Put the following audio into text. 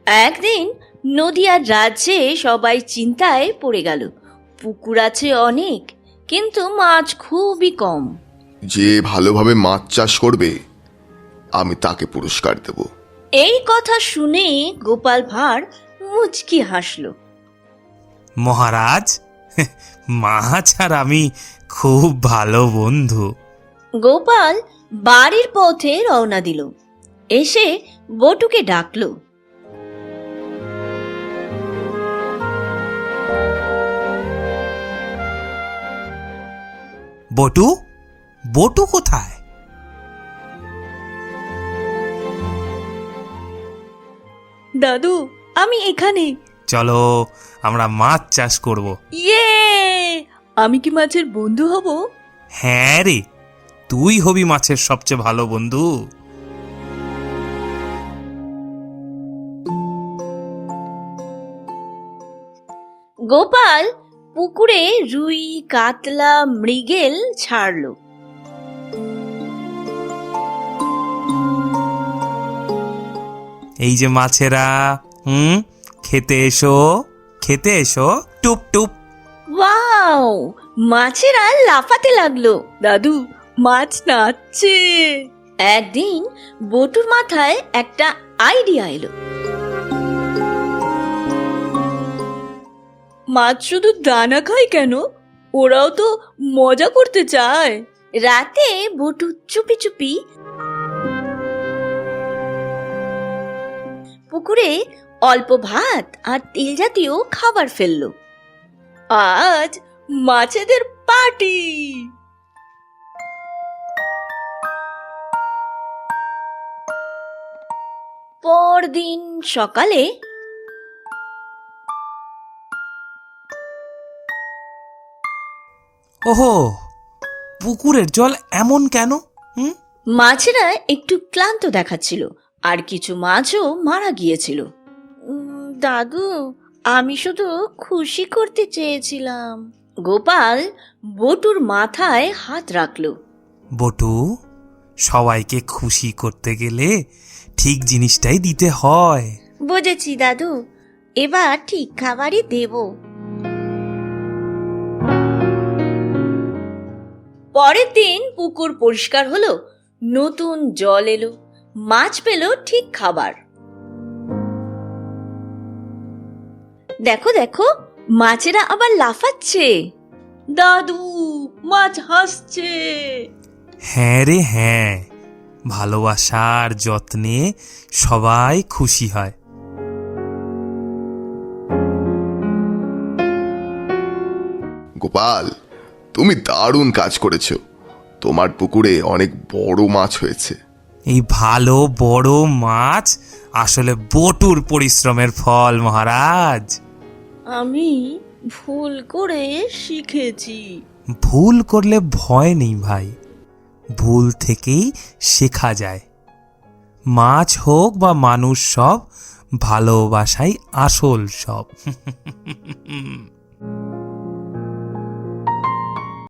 একদিন নদিয়ার রাজ্যে সবাই চিন্তায় পড়ে গেল। পুকুর আছে অনেক, কিন্তু মাছ খুবই কম। যে ভালোভাবে মাছ চাষ করবে আমি তাকে পুরস্কার দেব। এই কথা শুনে গোপাল ভাঁড় মুচকি হাসল। মহারাজ, মাছ আর আমি খুব ভালো বন্ধু। গোপাল বাড়ির পথে রওনা দিল। এসে বটুকে ডাকলো। বটু, বটু কোথায়? দাদু, আমি এখানে। চলো আমরা মাছ চাষ করব। ইয়ে, আমি কি মাছের বন্ধু হব? হ্যাঁ রে, তুই হবি মাছের সবচেয়ে ভালো বন্ধু। গোপাল পুকুরে রুই, কাতলা, মৃগেল ছাড়লো। এই যে মাছেরা, খেতে এসো, খেতে এসো, টুপ টুপ। ওয়াও, মাছেরা লাফাতে লাগলো। দাদু, মাছ নাচছে। একদিন বটুর মাথায় একটা আইডিয়া এলো। মাছ শুধু দানা খায় কেন? ওরাও তো মজা করতে চায়। রাতে বটু চুপি চুপি পুকুরে অল্প ভাত আর তেল জাতীয় খাবার ফেললো। আজ মাছেদের পার্টি। পরদিন সকালে ওহো, পুকুরের জল এমন কেন? মাছেরা একটু ক্লান্ত দেখাচ্ছিল, আর কিছু মাছও মারা গিয়েছিল। দাদু, আমি শুধু খুশি করতে চেয়েছিলাম। গোপাল বটুর মাথায় হাত রাখলো। বটু, সবাইকে খুশি করতে গেলে ঠিক জিনিসটাই দিতে হয়। বুঝেছি দাদু, এবার ঠিক খাবারই দেব। পরের দিন পুকুর পরিষ্কার হলো, নতুন জল এলো, মাছ পেল ঠিক খাবার। দেখো দেখো, মাছেরা আবার লাফাচ্ছে। দাদু, মাছ হাসছে। হ্যাঁ রে হ্যাঁ, ভালোবাসার যত্নে সবাই খুশি হয়। গোপাল, তুমি দারুণ কাজ করেছো। তোমার পুকুরে অনেক বড় মাছ হয়েছে। এই ভালো বড় মাছ আসলে বটুর পরিশ্রমের ফল মহারাজ। আমি ভুল করে শিখেছি। ভুল করলে ভয় নেই ভাই, ভুল থেকেই শেখা যায়। মাছ হোক বা মানুষ, সব ভালোবাসাই আসল সব।